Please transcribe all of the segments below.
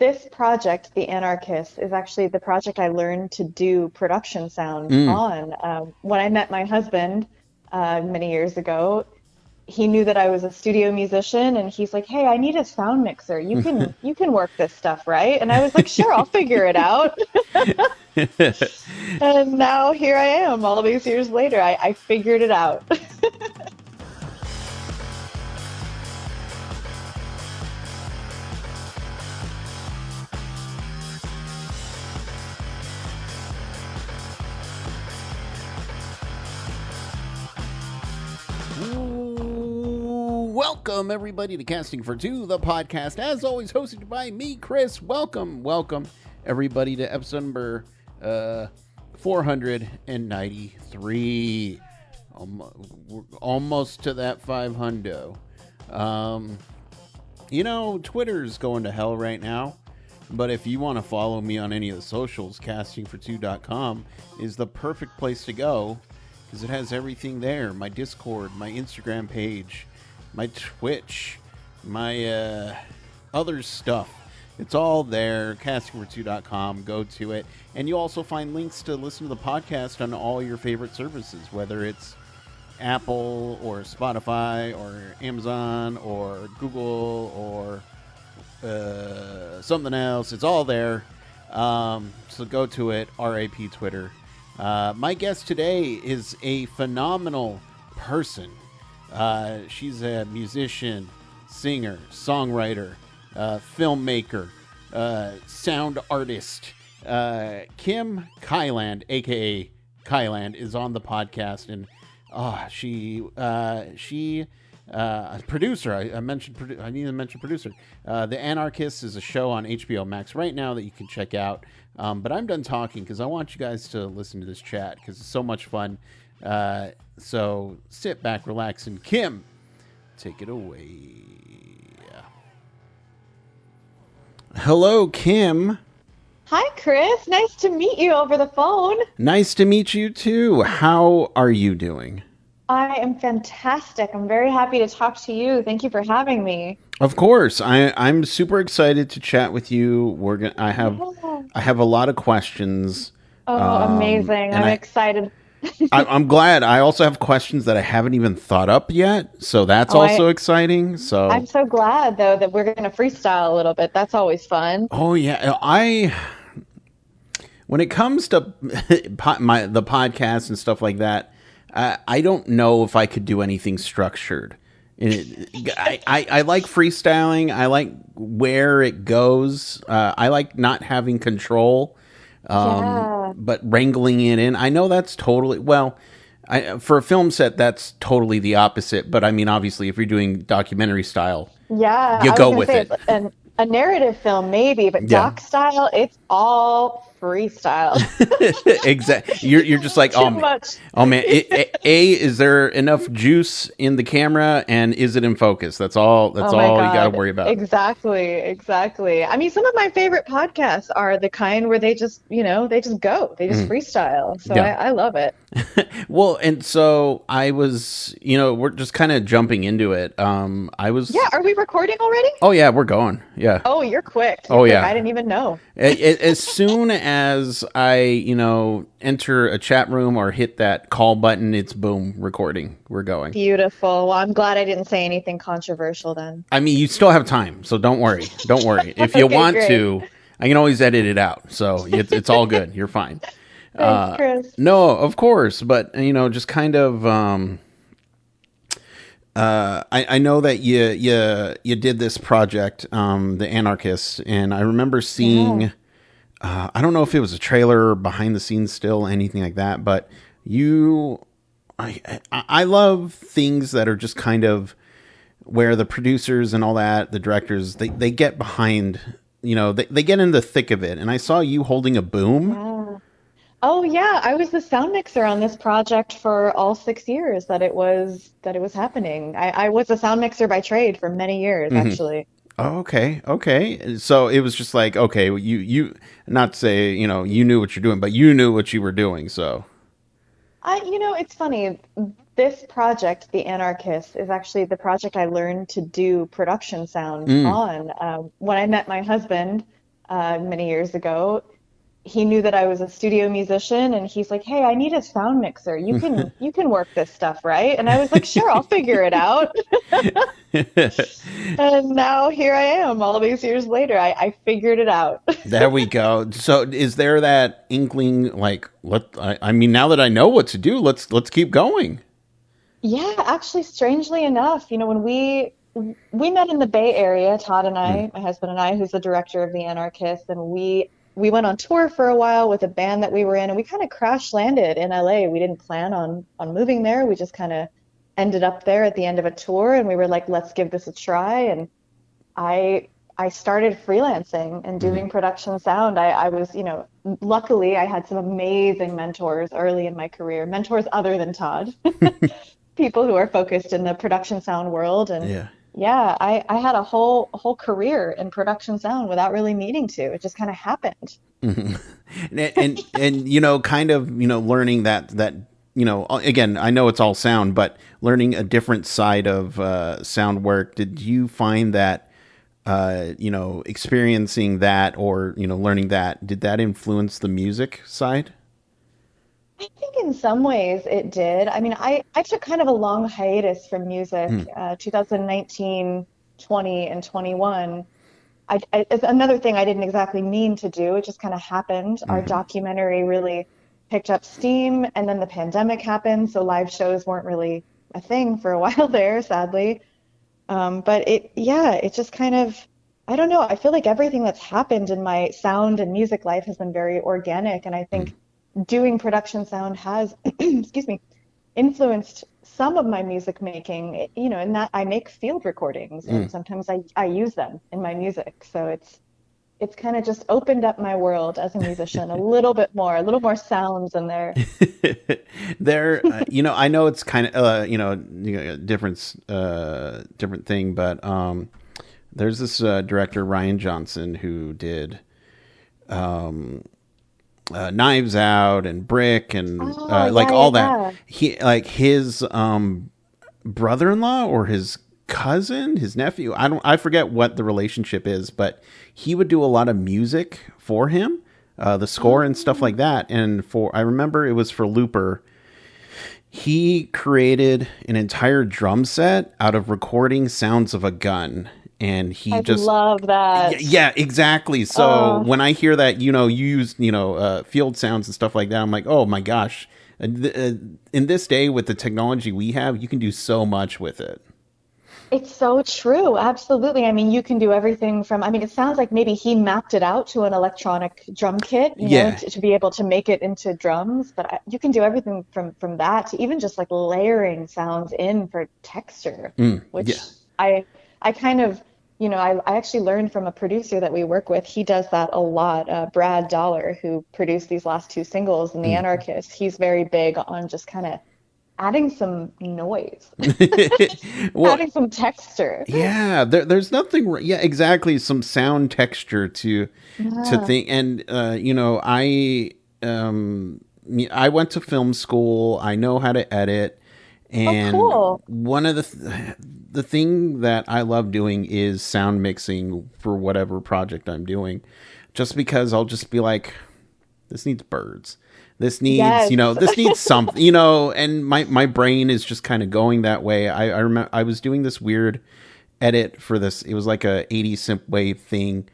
This project, The Anarchists, is actually the project I learned to do production sound Mm. on. When I met my husband many years ago, he knew that I was a studio musician, and he's like, "Hey, I need a sound mixer. You can work this stuff, right?" And I was like, "Sure, I'll figure it out." And now here I am, all these years later. I figured it out. Welcome, everybody, to Casting for Two, the podcast, as always, hosted by me, Chris. Welcome, everybody, to episode number 493. We're almost to that 500. Twitter's going to hell right now. But if you want to follow me on any of the socials, castingfor2.com is the perfect place to go because it has everything there. My Discord, my Instagram page, my Twitch, my other stuff. It's all there, castingfor2.com. Go to it. And you also find links to listen to the podcast on all your favorite services, whether it's Apple or Spotify or Amazon or Google or something else. It's all there. So go to it. RAP Twitter. My guest today is a phenomenal person. She's a musician, singer, songwriter, filmmaker, sound artist. Kim Kylland, aka Kylland, is on the podcast, and she producer. I mentioned. I need to mention producer. The Anarchists is a show on HBO Max right now that you can check out. But I'm done talking because I want you guys to listen to this chat because it's so much fun. So sit back, relax, and Kim, take it away. Hello, Kim. Hi, Chris. Nice to meet you over the phone. Nice to meet you too. How are you doing? I am fantastic. I'm very happy to talk to you. Thank you for having me. Of course, I'm super excited to chat with you. Yeah. I have a lot of questions, Oh, amazing. and I'm excited. I'm glad. I also have questions that I haven't even thought up yet, so that's Oh, also exciting. I'm So, so glad though that we're going to freestyle a little bit. That's always fun. oh yeah, I when it comes to the podcast and stuff like that, I don't know if I could do anything structured. I like freestyling. I like where it goes. I like not having control, Yeah. but wrangling it in. I know that's totally well. For a film set, that's totally the opposite. But I mean, obviously, if you're doing documentary style, Yeah, you I was go going to with say it. a narrative film maybe, but Yeah. doc style, it's all freestyle. Exactly. You're just like, Too much. oh man. Is there enough juice in the camera, and is it in focus? That's all. That's Oh my all you got to God. worry about. Exactly. Exactly. I mean, some of my favorite podcasts are the kind where they just, they just go, they just Mhm. freestyle. So Yeah. I love it. Well, and so I was, we're just kind of jumping into it. I Yeah. was. Are we recording already? Oh yeah, we're going. Yeah. Oh, you're quick. You're Oh quick. I yeah. didn't even know. As soon as I, enter a chat room or hit that call button, it's boom, recording. We're going. Beautiful. Well, I'm glad I didn't say anything controversial then. I mean, you still have time, so don't worry. Don't worry. If you Okay, want great. to, I can always edit it out. So it's all good. You're fine. Thanks, Chris. No, of course, but just kind of. I know that you did this project, the Anarchists, and I remember Yeah. seeing. I don't know if it was a trailer, behind the scenes, still anything like that, but you. I love things that are just kind of where the producers and all that, the directors, they get behind, they get in the thick of it. And I saw you holding a boom. Yeah. Oh yeah, I was the sound mixer on this project for all 6 years that it was happening. I was a sound mixer by trade for many years, Hmm. actually. Oh, okay, okay. So it was just like, okay, not to say, you knew what you're doing, but you knew what you were doing. So, It's funny. This project, The Anarchists, is actually the project I learned to do production sound mm, on. When I met my husband many years ago. He knew that I was a studio musician and he's like, "Hey, I need a sound mixer. You can work this stuff, right?" And I was like, "Sure, I'll figure it out." And now here I am all these years later. I figured it out. There we go. So, is there that inkling, like, I mean, now that I know what to do, let's keep going. Yeah, actually, strangely enough, when we met in the Bay Area, Todd and Mm, I, my husband and I, who's the director of the Anarchists, and we went on tour for a while with a band that we were in, and we kind of crash landed in LA. We didn't plan on moving there. We just kind of ended up there at the end of a tour, and we were like, let's give this a try. And I I started freelancing and mm, doing production sound. I was, luckily I had some amazing mentors early in my career, mentors other than Todd, people who are focused in the production sound world. And yeah. yeah, I had a whole career in production sound without really needing to. It just kind of happened. And kind of learning that again, I know it's all sound, but learning a different side of sound work. Did you find that experiencing that, or learning that, did that influence the music side? I think in some ways it did. I mean, I took kind of a long hiatus from music, Mm, 2019, 20, and 21. It's another thing I didn't exactly mean to do. It just kind of happened. Our hmm documentary really picked up steam, and then the pandemic happened, so live shows weren't really a thing for a while there, sadly. But yeah, it just kind of, I don't know. I feel like everything that's happened in my sound and music life has been very organic, and I think doing production sound has, excuse me, influenced some of my music making, in that I make field recordings and mm. sometimes I use them in my music. So it's kind of just opened up my world as a musician a little more sounds in there. There, I know it's kind of different thing, but there's this director Ryan Johnson who did Knives Out and Brick and Oh, like yeah, yeah, all that. yeah. He, like, his brother-in-law or his cousin, his nephew, I forget what the relationship is, but he would do a lot of music for him, the score and stuff like Oh, that. And for I remember it was for Looper. He created an entire drum set out of recording sounds of a gun, and he I just love that. yeah, exactly. So Oh, when I hear that, you use, field sounds and stuff like that, I'm like, oh my gosh. In this day with the technology we have, you can do so much with it. it's so true. Absolutely. I mean, you can do everything from, I mean, it sounds like maybe he mapped it out to an electronic drum kit, Yeah. to be able to make it into drums, but you can do everything from that to even just like layering sounds in for texture, Yeah. which I kind of, I actually learned from a producer that we work with. He does that a lot. Brad Dollar, who produced these last two singles in The Anarchist, he's very big on just kind of adding some noise, Well, adding some texture. yeah, there's nothing. Yeah, exactly. Some sound texture to Yeah. think, and I went to film school. I know how to edit, Oh, and cool. one of the thing that I love doing is sound mixing for whatever project I'm doing, just because I'll just be like, this needs birds. This needs, Yes. this needs something, and my brain is just kind of going that way. I remember I was doing this weird edit for this. It was like a 80s synthwave thing.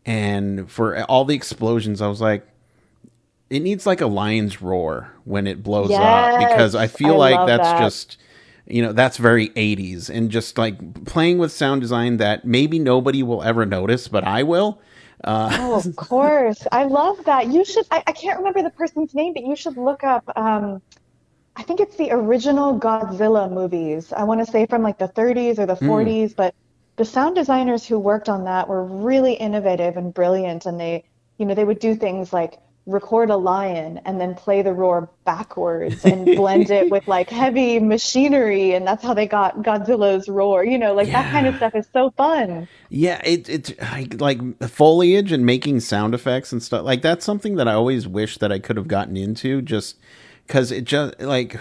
And for all the explosions, I was like, it needs like a lion's roar when it blows up, because I Yes. feel I like love that's that. just, that's very 80s, and just like playing with sound design that maybe nobody will ever notice, but I will. Uh, Oh, of course. I love that. You should, I can't remember the person's name, but you should look up, I think it's the original Godzilla movies. I want to say from like the 30s or the mm. 40s, but the sound designers who worked on that were really innovative and brilliant. And they would do things like record a lion and then play the roar backwards and blend it with like heavy machinery. And that's how they got Godzilla's roar. Like that kind of Yeah. stuff is so fun. Yeah, it's like foliage and making sound effects and stuff. Like, that's something that I always wish that I could have gotten into, just because it just like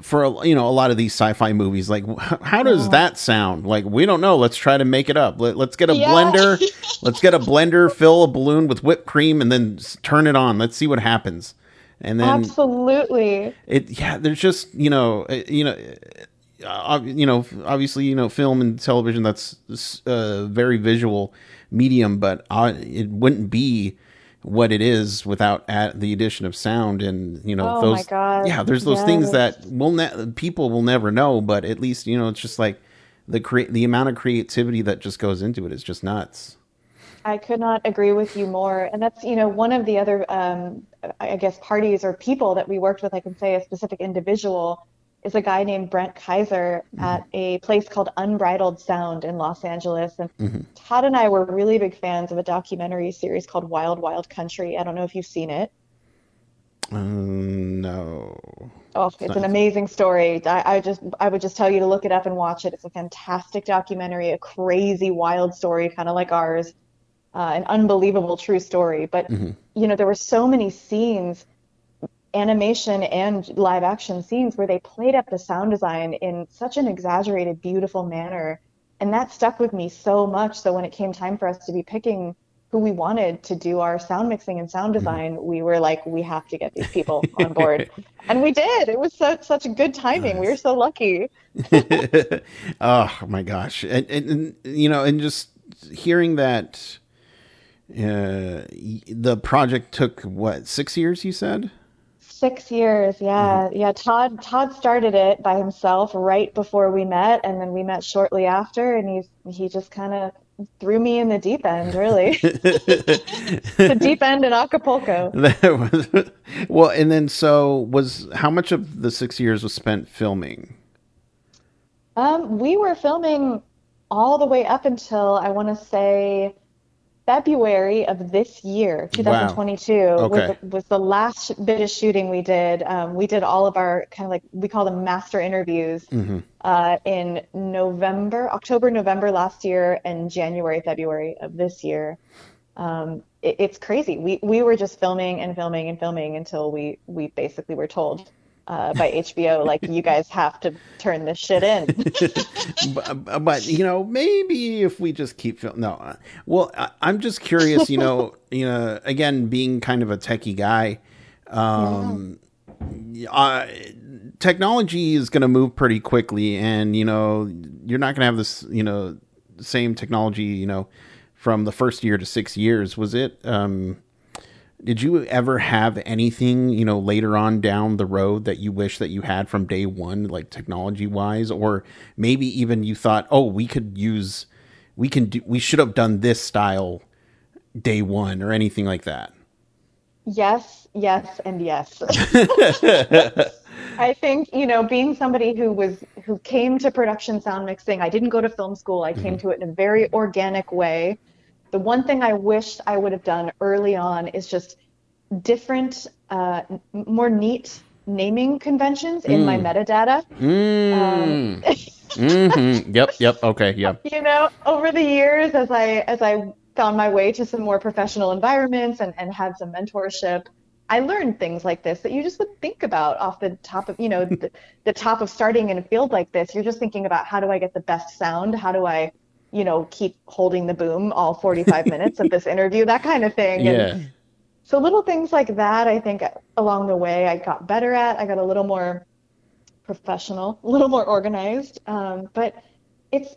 for a lot of these sci-fi movies, like how does Oh, that sound? Like we don't know. Let's try to make it up. Let's get a yeah, blender. Let's get a blender, fill a balloon with whipped cream, and then turn it on. Let's see what happens. And then absolutely. yeah, there's just obviously, film and television, that's a very visual medium, but it wouldn't be what it is without the addition of sound. And Oh my those, God. yeah, there's those things Yes. that people will never know, but at least it's just like the amount of creativity that just goes into it is just nuts. I could not agree with you more. And that's, one of the other, I guess, parties or people that we worked with. I can say a specific individual is a guy named Brent Kaiser Hmm. at a place called Unbridled Sound in Los Angeles. And Hmm. Todd and I were really big fans of a documentary series called Wild Wild Country. I don't know if you've seen it. No, Oh, it's it's not. an amazing story. I would just tell you to look it up and watch it. It's a fantastic documentary, a crazy, wild story, kind of like ours, an unbelievable true story. But Hmm. there were so many scenes, animation and live action scenes, where they played up the sound design in such an exaggerated, beautiful manner. And that stuck with me so much. So when it came time for us to be picking who we wanted to do our sound mixing and sound Hmm. design, we were like, we have to get these people on board. And we did. It was such a good timing. We were Nice. so lucky. Oh my gosh, and and just hearing that the project took what, 6 years, you said? 6 years, Hmm. yeah, yeah. Todd started it by himself right before we met, and then we met shortly after, and he just kind of threw me in the deep end, really. The deep end in Acapulco. That was, well, and then so was how much of the 6 years was spent filming? We were filming all the way up until I want to say February of this year, Wow. 2022, Okay. was the last bit of shooting we did. We did all of our kind of like we call them master interviews Hmm. in October, November last year, and January, February of this year. It's crazy. We were just filming and filming and filming until we basically were told by HBO, like, you guys have to turn this shit in. but maybe if we just keep film. No, well, I'm just curious. Again, being kind of a techie guy, Yeah. um, uh, technology is going to move pretty quickly, and you're not going to have this same technology from the first year to 6 years. Was it? Did you ever have anything, later on down the road that you wish that you had from day one, like technology wise, or maybe even you thought, oh, we should have done this style day one, or anything like that? Yes, yes, and yes. I think, being somebody who came to production sound mixing, I didn't go to film school. I came Hmm. to it in a very organic way. The one thing I wished I would have done early on is just different, more neat naming conventions in my Mm. metadata. Um, Mm. Mm-hmm. Yep. Yep. Okay. Yep. over the years, as I found my way to some more professional environments and had some mentorship, I learned things like this that you just would think about off the top of, the top of starting in a field like this. You're just thinking about, how do I get the best sound? How do I, keep holding the boom all 45 minutes of this interview, that kind of thing. And Yeah. so little things like that, I think along the way I got better at. I got a little more professional, a little more organized. But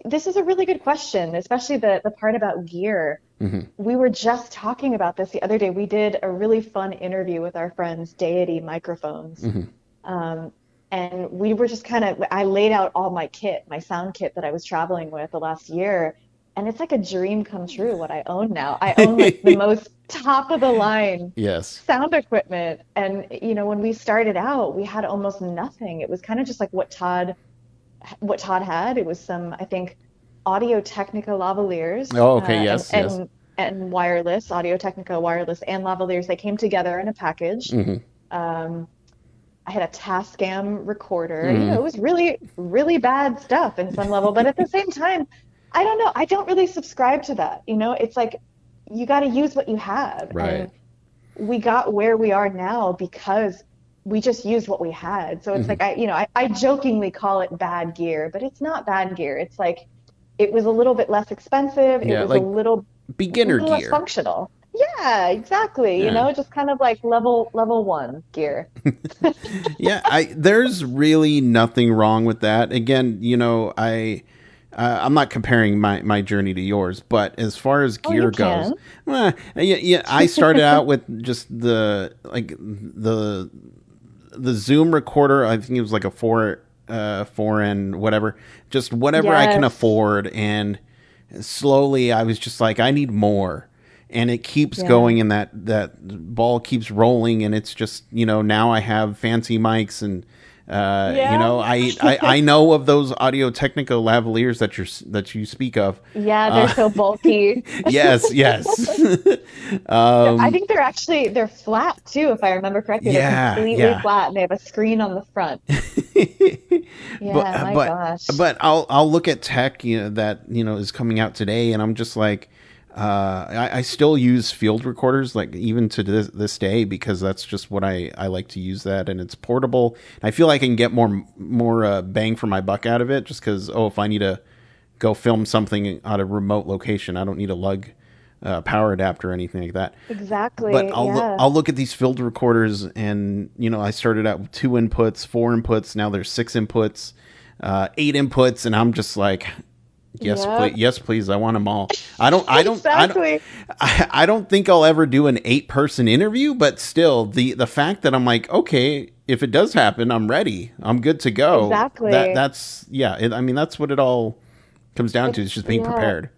this is a really good question, especially the part about gear. Hmm. We were just talking about this the other day. We did a really fun interview with our friends Deity Microphones. Hmm. Um, and we were just I laid out all my kit, my sound kit that I was traveling with the last year. And it's like a dream come true what I own now. I own like the most top of the line Yes. sound equipment. And, when we started out, we had almost nothing. It was kind of just like what Todd had. It was some, I think, Audio Technica lavaliers, Oh, okay. Yes. Yes. and wireless, Audio Technica wireless and lavaliers. They came together in a package. Hmm. Um, I had a Tascam recorder. Hmm. It was really, really bad stuff in some level, but at the same time, I don't know. I don't really subscribe to that. It's like you got to use what you have. Right. And we got where we are now because we just used what we had. So it's Hmm. like I jokingly call it bad gear, but it's not bad gear. It's like it was a little bit less expensive. It Yeah, was a like beginner little less gear. functional. Yeah, exactly. Yeah. Just kind of like level one gear. Yeah, I there's really nothing wrong with that. Again, I'm not comparing my journey to yours, but as far as Oh, you gear goes, can. yeah, I started out with just the Zoom recorder. I think it was like a four and whatever, just whatever I can Yes. afford, and slowly I was just like, I need more. And it keeps Yeah. going, and that ball keeps rolling, and it's just now I have fancy mics, and Yeah. I know of those Audio Technica lavaliers that you speak of. Yeah, they're Uh, so bulky. yes, yes. I um, think they're flat too, if I remember correctly. They're yeah, completely yeah. flat and they have a screen on the front. but Yeah, my but gosh. but I'll look at tech that is coming out today, and I'm just like, I still use field recorders, like even to this day, because that's just what I like to use that, and it's portable. I feel like I can get more bang for my buck out of it, just because if I need to go film something at a remote location, I don't need a lug power adapter or anything like that. But Exactly. I'll Yeah. look at these field recorders, and I started out with 2 inputs, 4 inputs. Now there's 6 inputs, 8 inputs, and I'm just like, Yep. yes, please. I want them all. Exactly. I don't think I'll ever do an 8-person interview, but still, the fact that I'm like, okay, if it does happen, I'm ready. I'm good to go. Exactly. That's yeah. I mean, that's what it all comes down to. Is just being Yeah. prepared.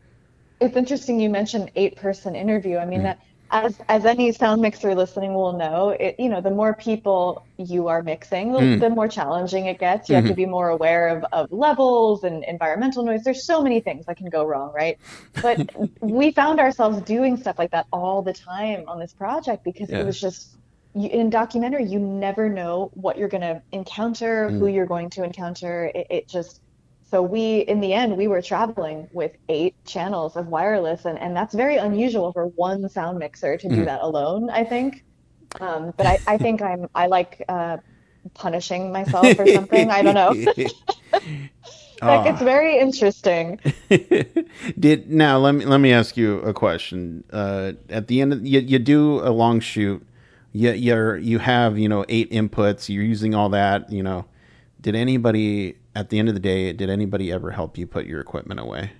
It's interesting you mentioned 8-person interview. I mean Mm, that as any sound mixer listening will know, the more people you are mixing, mm, the more challenging it gets. You have to mm, be more aware of levels and environmental noise. There's so many things that can go wrong, right? But we found ourselves doing stuff like that all the time on this project because it yeah. was just in documentary, you never know what you're going to encounter, who Mm, you're going to encounter. It just so in the end, we were traveling with 8 channels of wireless, and that's very unusual for one sound mixer to do mm. that alone, I think. But I think I like punishing myself or something. I don't know. Like it's Ah. very interesting. Did now let me ask you a question. At the end of you do a long shoot. You have 8 inputs. You're using all that. Did anybody at the end of the day? Did anybody ever help you put your equipment away?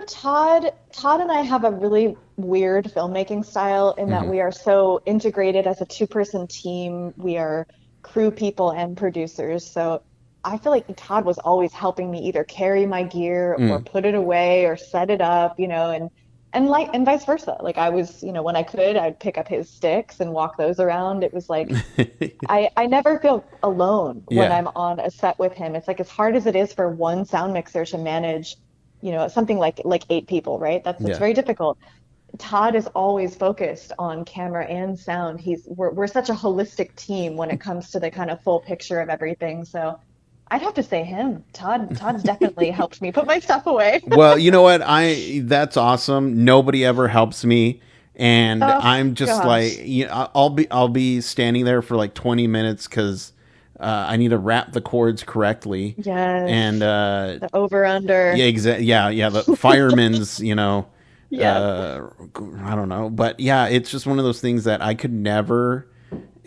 Todd and I have a really weird filmmaking style in that Hmm. we are so integrated as a 2-person team. We are crew people and producers. So I feel like Todd was always helping me either carry my gear or Mm. put it away or set it up, and vice versa. Like I was, when I could, I'd pick up his sticks and walk those around. It was like I never feel alone when Yeah. I'm on a set with him. It's like as hard as it is for one sound mixer to manage, something like 8 people, right? That's Yeah. very difficult. Todd is always focused on camera and sound. We're such a holistic team when it comes to the kind of full picture of everything. So I'd have to say him. Todd's definitely helped me put my stuff away. Well, you know what? I That's awesome. Nobody ever helps me, and Oh I'm just like, gosh. I'll be standing there for like 20 minutes because I need to wrap the cords correctly, and Yes. The over under. yeah, yeah, the firemen's, Yep. uh, I don't know, but yeah, it's just one of those things that I could never.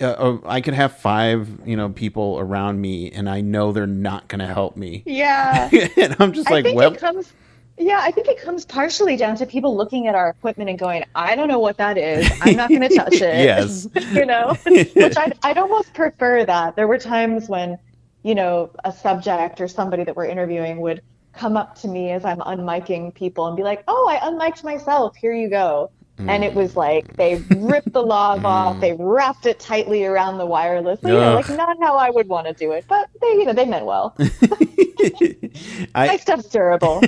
I could have 5, people around me, and I know they're not going to help me, Yeah. and I'm just I like, think it well, comes, yeah, I think it comes partially down to people looking at our equipment and going, I don't know what that is. I'm not going to touch it, yes. which I'd almost prefer that. There were times when, a subject or somebody that we're interviewing would come up to me as I'm unmiking people and be like, oh, I unmiked myself. Here you go. And it was like they ripped the log off, Mm. they wrapped it tightly around the wireless. So, like Ugh. not how I would want to do it, but they meant well. I My stuff's durable.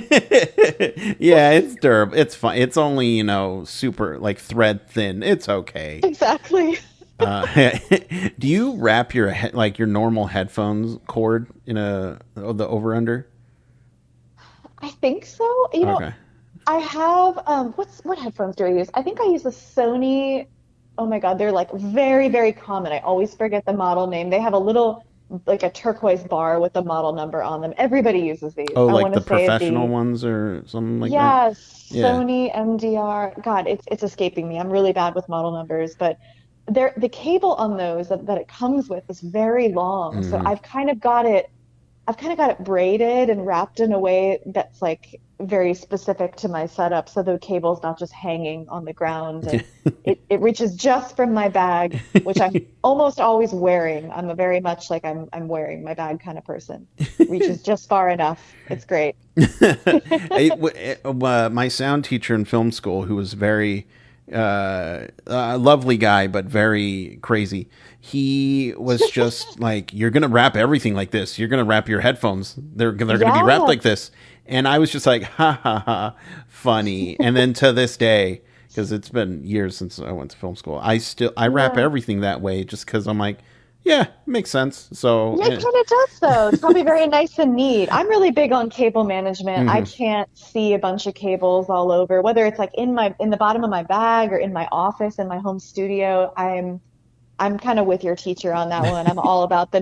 yeah, it's durable. It's fine. It's only super like thread thin. It's okay. Exactly. Uh, do you wrap like your normal headphones cord in the over under? I think so. Okay. I have what headphones do I use? I think I use the Sony. Oh my God, they're like very, very common. I always forget the model name. They have a little, like a turquoise bar with the model number on them. Everybody uses these. Oh, I like want to the say professional the, ones or something like that. yeah, Yeah. Sony MDR. God, it's escaping me. I'm really bad with model numbers, but the cable on those that it comes with is very long. So Hmm. I've kind of got it braided and wrapped in a way that's like very specific to my setup. So the cable's not just hanging on the ground and it reaches just from my bag, which I'm almost always wearing. I'm a very much like I'm wearing my bag kind of person. Reaches just far enough. It's great. My sound teacher in film school, who was very a lovely guy but very crazy, he was just like, "You're gonna wrap everything like this. You're gonna wrap your headphones. They're gonna be wrapped Yeah. like this." And I was just like, "Ha ha ha, funny." And then to this day, because it's been years since I went to film school, I wrap Yeah. everything that way just because I'm like, yeah, makes sense. So. Yeah, it kind of does though. It's probably very nice and neat. I'm really big on cable management. I Mhm. can't see a bunch of cables all over, whether it's like in the bottom of my bag or in my office in my home studio. I'm kind of with your teacher on that one. I'm all about the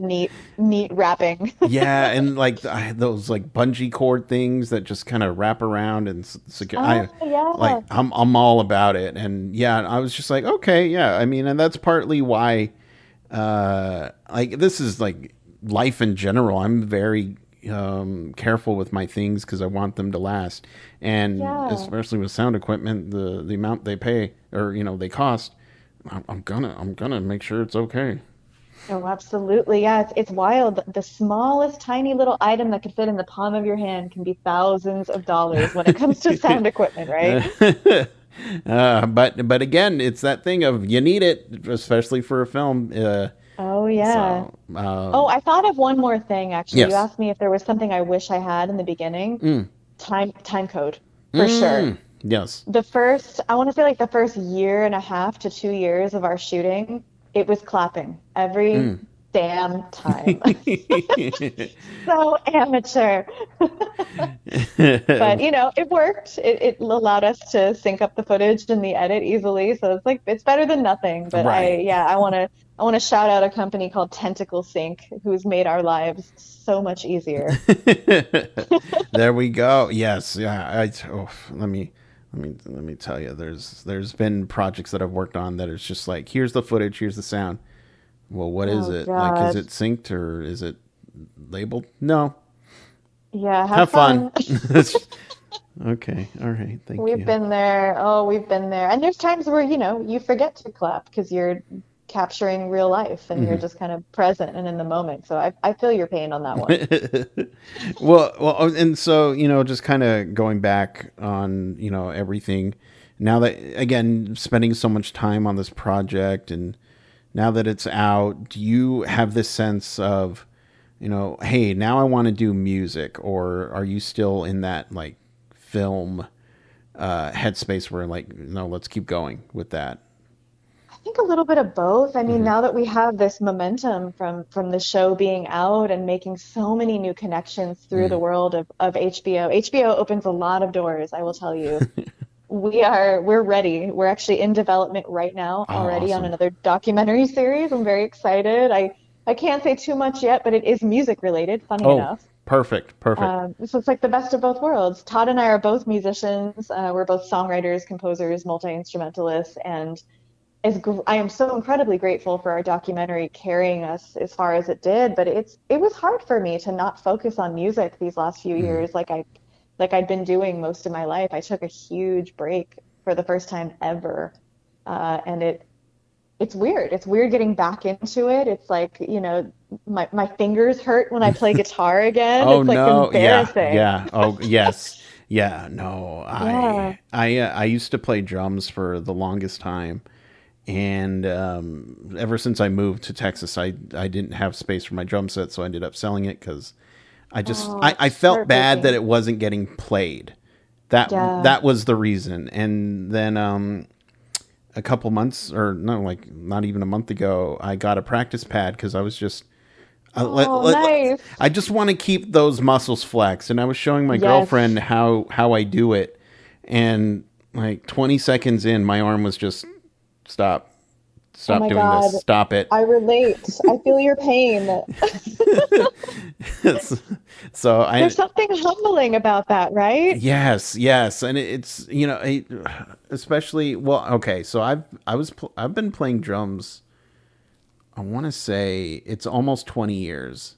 neat wrapping. Yeah, and like those like bungee cord things that just kind of wrap around and secure. Oh yeah. I'm all about it, and yeah, I was just like, okay, yeah. I mean, and that's partly why, like this is like life in general. I'm very careful with my things because I want them to last, and Yeah. especially with sound equipment, the amount they pay or they cost. I'm gonna make sure it's okay. Oh, absolutely. Yeah, it's wild. The smallest tiny little item that could fit in the palm of your hand can be thousands of dollars when it comes to sound equipment, right? But again, it's that thing of you need it, especially for a film. Oh yeah. So Oh, I thought of one more thing actually. You yes, asked me if there was something I wish I had in the beginning. mm, Time code, for sure. yes. I want to say like the first year and a half to 2 years of our shooting, it was clapping every Mm. damn time. So amateur. But it worked. It allowed us to sync up the footage in the edit easily. So it's like it's better than nothing. But Right. I want to shout out a company called Tentacle Sync who's made our lives so much easier. There we go. Yes, yeah. Let me tell you. There's been projects that I've worked on that it's just like, here's the footage, here's the sound. Well, what is Oh it? Like, is God. it synced or is it labeled? No. Yeah, have Have fun. fun. Okay. All right. Thank We've you. been there. Oh, we've been there. And there's times where, you forget to clap because you're capturing real life and you're Mhm. just kind of present and in the moment. So I feel your pain on that one. And so just kind of going back on everything. Now that again, spending so much time on this project, and now that it's out, do you have this sense of, hey, now I want to do music, or are you still in that like film headspace where like, no, let's keep going with that? I think a little bit of both. I mean, Hmm. now that we have this momentum from the show being out and making so many new connections through the Mm. world of HBO. HBO opens a lot of doors, I will tell you. We're ready. We're actually in development right now Oh, already on awesome. another documentary series. I'm very excited. I can't say too much yet, but it is music related, funny Oh, enough. perfect, perfect. So it's like the best of both worlds. Todd and I are both musicians. We're both songwriters, composers, multi-instrumentalists, and I am so incredibly grateful for our documentary carrying us as far as it did. But it was hard for me to not focus on music these last few Mhm. years, like I'd been doing most of my life. I took a huge break for the first time ever, and it's weird. It's weird getting back into it. It's like, my fingers hurt when I play guitar again. Oh It's like no, yeah, embarrassing. yeah. Oh yes, yeah. No, Yeah. I used to play drums for the longest time, and ever since I moved to Texas, I didn't have space for my drum set, so I ended up selling it because Oh, I it's felt bad that heartbreaking. it wasn't getting played. That Yeah. that was the reason. And then a couple months, or no, like not even a month ago, I got a practice pad because I was just Oh, nice. I just want to keep those muscles flexed. And I was showing my girlfriend Yes. how I do it, and like 20 seconds in, my arm was just stop. Oh Stop my doing this. God, Stop it. I relate. I feel your pain. So I There's something humbling about that, right? yes, yes, and it's especially well. Okay, so I've been playing drums. I want to say it's almost 20 years,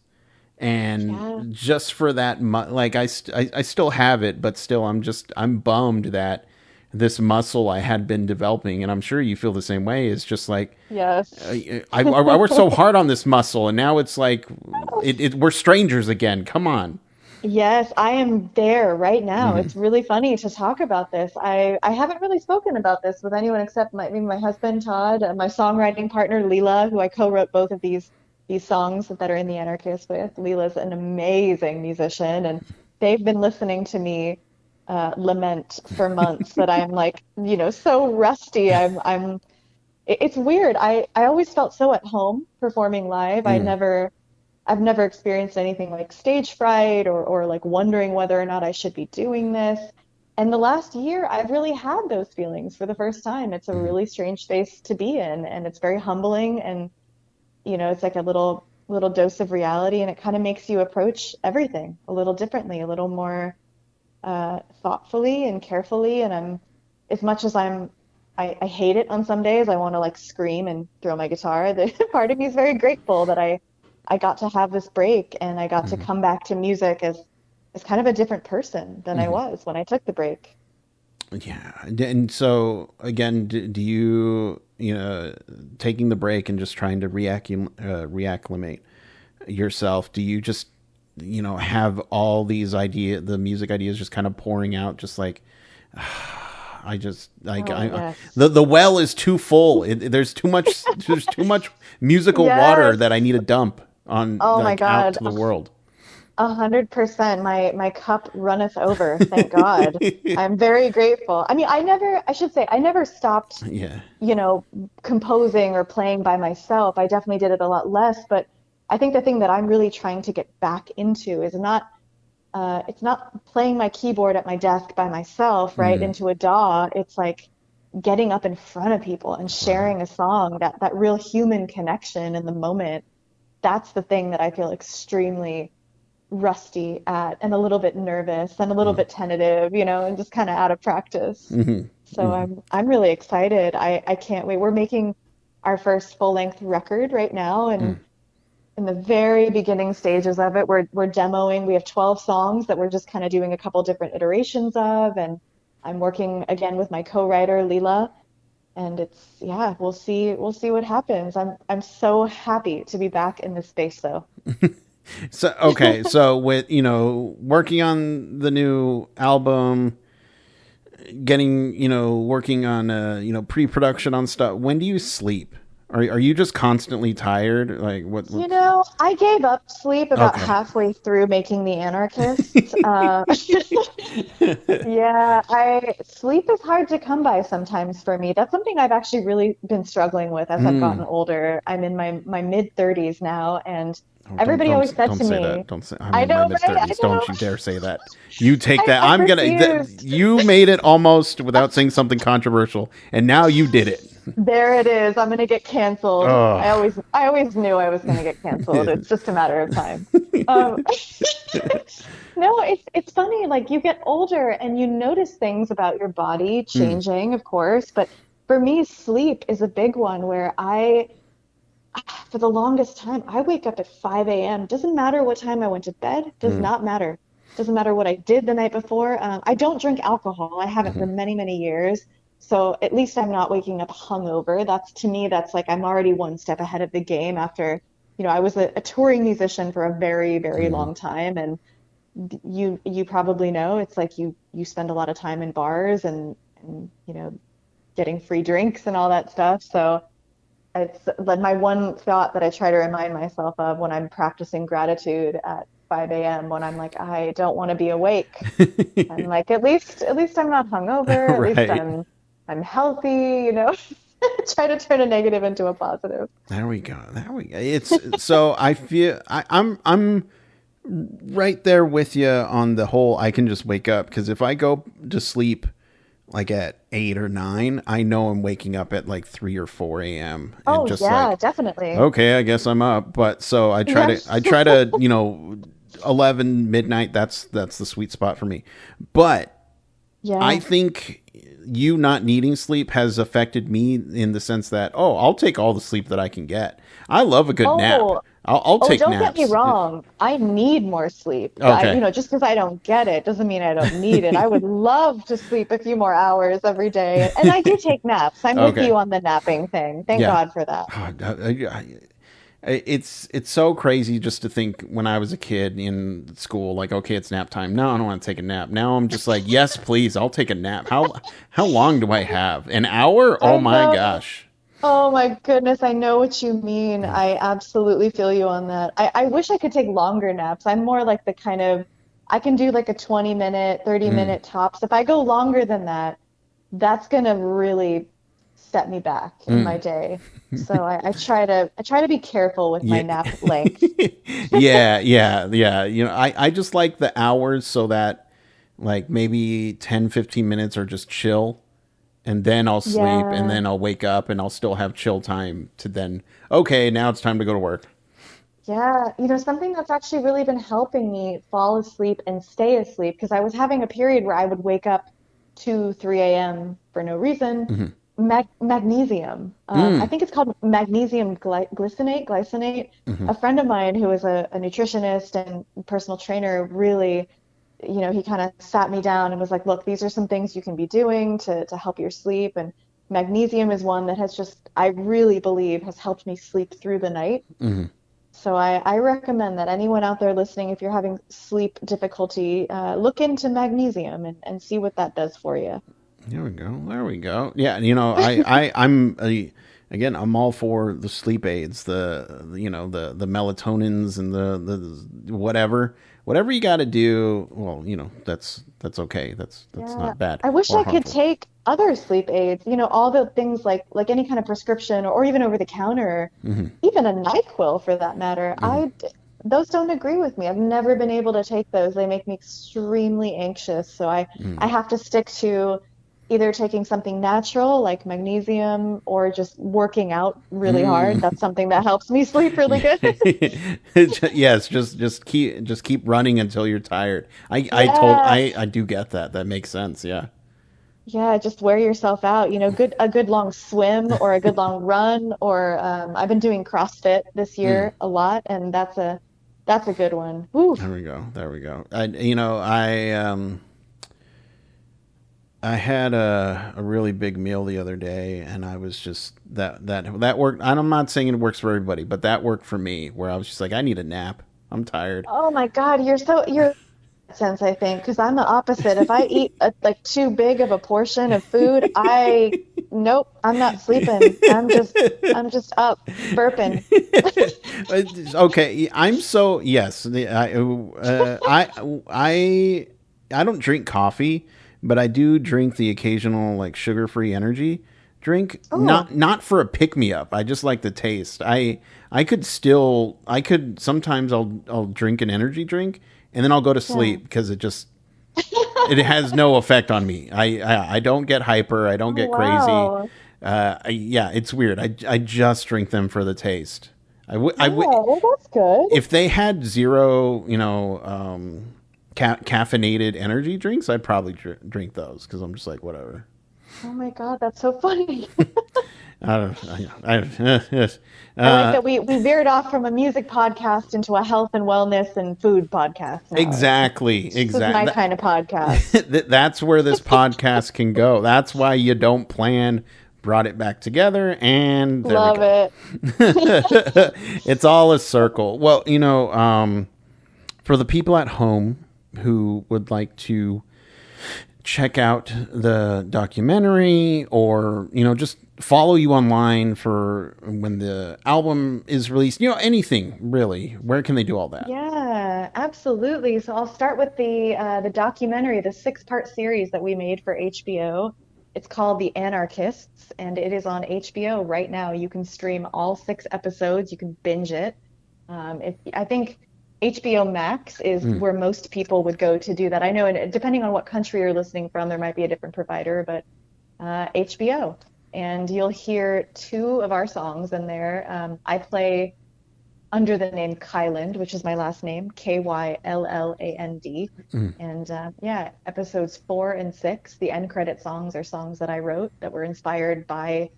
and Yeah. just for that, like I still have it, but still I'm bummed that this muscle I had been developing, and I'm sure you feel the same way. Is just like Yes. I worked so hard on this muscle, and now it's like we're strangers again. Come on. Yes, I am there right now. Hmm. It's really funny to talk about this. I haven't really spoken about this with anyone except maybe my husband Todd, my songwriting partner Leela, who I co-wrote both of these songs that are in the Anarchists with. Leela's an amazing musician, and they've been listening to me lament for months that I'm like, so rusty. It's weird. I always felt so at home performing live. Mm. I've never experienced anything like stage fright or like wondering whether or not I should be doing this. And the last year, I've really had those feelings for the first time. It's a Mm. really strange space to be in, and it's very humbling. And it's like a little dose of reality, and it kind of makes you approach everything a little differently, a little more thoughtfully and carefully. And as much as I hate it on some days, I want to like scream and throw my guitar. The part of me is very grateful that I got to have this break and I got to Mm. come back to music as kind of a different person than I Mm. was when I took the break. Yeah, and so again, do you taking the break and just trying to reacclimate yourself? Do you just have all these the music ideas just kind of pouring out, just like I just like Oh, yes. the well is too full. There's too much musical water Yes. that I need to dump on Oh my like out God. to the world. 100%. My cup runneth over. Thank God. I'm very grateful. I mean, I should say, I never stopped, Yeah. you know, composing or playing by myself. I definitely did it a lot less, but I think the thing that I'm really trying to get back into is it's not playing my keyboard at my desk by myself, right, Mm. into a DAW. It's like getting up in front of people and Right. sharing a song, that real human connection in the moment. That's the thing that I feel extremely rusty at and a little bit nervous and a little Mm. bit tentative, and just kind of out of practice. Hmm. So I'm really excited. I can't wait. We're making our first full-length record right now, and Mm. in the very beginning stages of it, we're demoing. We have 12 songs that we're just kind of doing a couple different iterations of, and I'm working again with my co-writer Leela, and yeah, we'll see what happens. I'm so happy to be back in this space though. So okay, so with working on the new album, getting working on pre-production on stuff. When do you sleep? Are you just constantly tired? Like what's I gave up sleep about okay? halfway through making The Anarchists. Yeah, I sleep is hard to come by sometimes for me. That's something I've actually really been struggling with as I've Mm. gotten older. I'm in my mid 30s now, and Oh, everybody always said don't to say that. me, Don't say I'm I in my know, mid right? I thirties. know. Don't you dare say that. You take that. I've I'm gonna. refused. You made it almost without saying something controversial, and now you did it. There it is. I'm gonna get canceled. I Oh. always I always knew I was gonna get canceled. It's just a matter of time. Um, no, it's funny. Like you get older and you notice things about your body Mm. changing, of course. But for me, sleep is a big one where for the longest time, I wake up at 5 a.m. Doesn't matter what time I went to bed. Does Mm. not matter. Doesn't matter what I did the night before. I don't drink alcohol. I haven't for Mhm. many, many years. So at least I'm not waking up hungover. That's to me, that's like I'm already one step ahead of the game after, I was a touring musician for a very, very Mhm. long time. And you probably know it's like you spend a lot of time in bars and getting free drinks and all that stuff. So it's like my one thought that I try to remind myself of when I'm practicing gratitude at 5 a.m. when I'm like, I don't want to be awake. I'm like, at least I'm not hungover. At least Right. I'm healthy. Try to turn a negative into a positive. There we go. There we go. It's so I feel I'm right there with you on the whole. I can just wake up because if I go to sleep like at 8 or 9, I know I'm waking up at like 3 or 4 a.m. and Oh just yeah, like, definitely. okay, I guess I'm up. But so Yeah. I try to, 11 midnight. That's the sweet spot for me. But I Yeah. think you not needing sleep has affected me in the sense that, oh, I'll take all the sleep that I can get. I love a good nap. Oh, I'll oh, take don't get me naps. wrong. I need more sleep. Okay. Just because I don't get it doesn't mean I don't need it. I would love to sleep a few more hours every day. And I do take naps. I'm with Okay. you on the napping thing. Thank Yeah. God for that. It's so crazy just to think when I was a kid in school, like, okay, it's nap time. No, I don't want to take a nap. Now I'm just like, yes, please, I'll take a nap. How long do I have? An hour? Oh I my know. gosh. Oh my goodness, I know what you mean. I absolutely feel you on that. I wish I could take longer naps. I'm more like the kind of, I can do like a 20-minute, 30 Mm. minute tops. If I go longer than that, that's gonna really set me back in my Mm. day. So I try to be careful with my Yeah. nap length. Yeah. I just like the hours so that like maybe 10, 15 minutes are just chill, and then I'll sleep, and Yeah. then I'll wake up and I'll still have chill time to then, okay, now it's time to go to work. Yeah, something that's actually really been helping me fall asleep and stay asleep because I was having a period where I would wake up 2, 3 a.m. for no reason. Mm-hmm. Magnesium. I Mm. think it's called magnesium glycinate. Mm-hmm. A friend of mine who is a nutritionist and personal trainer really, he kind of sat me down and was like, look, these are some things you can be doing to help your sleep. And magnesium is one that has just, I really believe, has helped me sleep through the night. Mm-hmm. So I recommend that anyone out there listening, if you're having sleep difficulty, look into magnesium and see what that does for you. There we go. There we go. Yeah, again, I'm all for the sleep aids, the melatonins and the whatever you got to do. Well, that's okay. That's Yeah, not bad I wish or I could harmful. take other sleep aids, all the things like any kind of prescription or even over the counter, Hmm. even a NyQuil for that matter. Hmm. Those don't agree with me. I've never been able to take those. They make me extremely anxious. So I Hmm. have to stick to either taking something natural like magnesium or just working out really hard. Mm. That's something that helps me sleep really good. Yes, just keep running until you're tired. Yeah. I do get that. That makes sense. Yeah. Yeah, just wear yourself out. A good long swim or a good long run or I've been doing CrossFit this Mm. year a lot and that's a good one. Woo. There we go. There we go. I had a really big meal the other day, and I was just that worked. And I'm not saying it works for everybody, but that worked for me. Where I was just like, I need a nap. I'm tired. Oh my God, you're sense, I think, because I'm the opposite. If I eat like too big of a portion of food, nope, I'm not sleeping. I'm just up burping. Okay, I'm so yes. I don't drink coffee, but I do drink the occasional like sugar-free energy drink. Oh, Not for a pick me up. I just like the taste. I could sometimes I'll drink an energy drink and then I'll go to yeah. sleep because it has no effect on me. I don't get hyper. I don't Oh, get crazy. wow. Yeah, it's weird. I just drink them for the taste. Yeah, well, that's good. If they had zero, caffeinated energy drinks, I'd probably drink those because I'm just like whatever. Oh my God, that's so funny. I don't. Yes. I like Uh, that we veered off from a music podcast into a health and wellness and food podcast now. exactly. This is my Exactly. kind of podcast. That's where this podcast can go. That's why you don't plan. Brought it back together, and there we Love go. it. It's all a circle. Well, for the people at home who would like to check out the documentary or just follow you online for when the album is released, anything really, where can they do all that? Yeah, absolutely. So I'll start with the documentary, the 6-part series that we made for HBO. It's called The Anarchists, and it is on HBO right now. You can stream all 6 episodes. You can binge it. I think HBO Max is Mm. where most people would go to do that. I know, and depending on what country you're listening from, there might be a different provider, but HBO. And you'll hear two of our songs in there. I play under the name Kylland, which is my last name, Kylland. Mm. And yeah, episodes 4 and 6, the end credit songs are songs that I wrote that were inspired by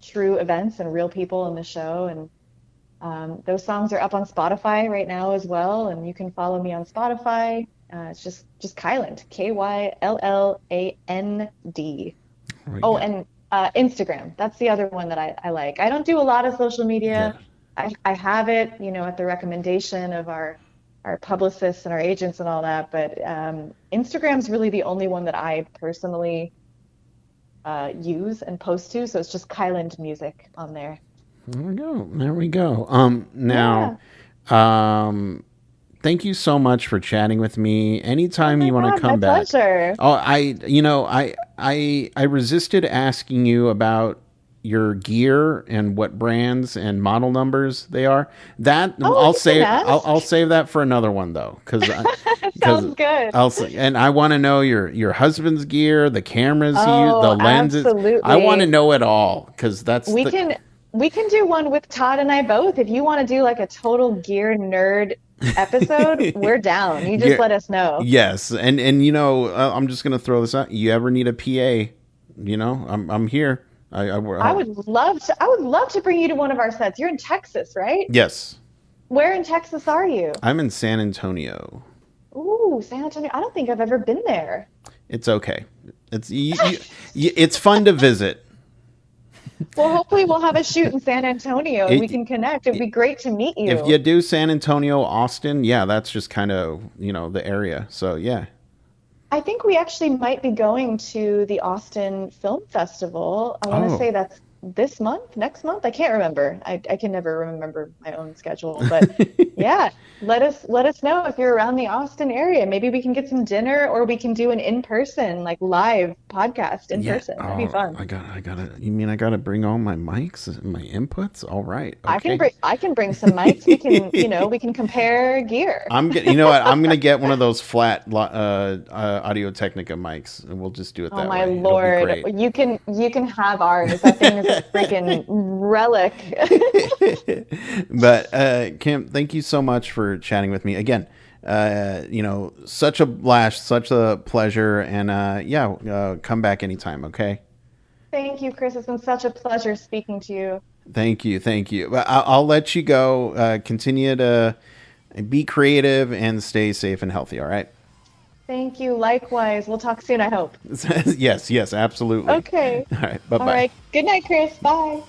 true events and real people in the show. And those songs are up on Spotify right now as well, and you can follow me on Spotify. It's just Kylland, Kylland. There we Oh, go. and Instagram. That's the other one that I like. I don't do a lot of social Yeah. media. I have it, at the recommendation of our publicists and our agents and all that, but Instagram's really the only one that I personally use and post to. So it's just Kyland Music on there. There we go. There we go. Now, Yeah. um, thank you so much for chatting with me. Oh Anytime my you want to God, my come back. pleasure. Oh, I resisted asking you about your gear and what brands and model numbers they are. That Oh, I'll you can save. ask. I'll save that for another one though, because Sounds good. I'll say, and I want to know your husband's gear, the cameras he used, Oh, the lenses. I want to absolutely. know it all because that's We the can we can do one with Todd and I both. If you want to do like a total gear nerd episode, we're down. You just gear. let us know. Yes, and I'm just gonna throw this out. You ever need a PA? I'm here. I would love to bring you to one of our sets. You're in Texas, right? Yes, Where in Texas are you? I'm in San Antonio. Ooh, San Antonio. I don't think I've ever been there. It's okay. It's fun to visit. Well, hopefully we'll have a shoot in San Antonio and we It, can connect. It'd be great to meet if you. you do San Antonio, Austin, yeah, that's just kind of the area. So yeah. I think we actually might be going to the Austin Film Festival. I want to Oh. say that's this month, next month. I can't remember. I can never remember my own schedule. But yeah, let us know if you're around the Austin area. Maybe we can get some dinner or we can do an in-person, like live podcast in Yeah. person. That'd be Oh, fun. I gotta. You mean I gotta bring all my mics and my inputs? All right. I can Okay. bring some mics. We can compare gear. I'm get. You know what? I'm gonna get one of those flat Audio Technica mics, and we'll just do it Oh that my way. It'll be Lord. great. You can have ours. That thing is a freaking relic. But Kim, thank you so much for chatting with me again. Such a blast, such a pleasure, and yeah, come back anytime. Okay. Thank you, Chris. It's been such a pleasure speaking to you. Thank you, thank you. But I'll let you go. Continue to be creative and stay safe and healthy. All right. Thank you. Likewise. We'll talk soon, I hope. Yes, yes, absolutely. Okay. All right. Bye All bye. right. Good night, Chris. Bye.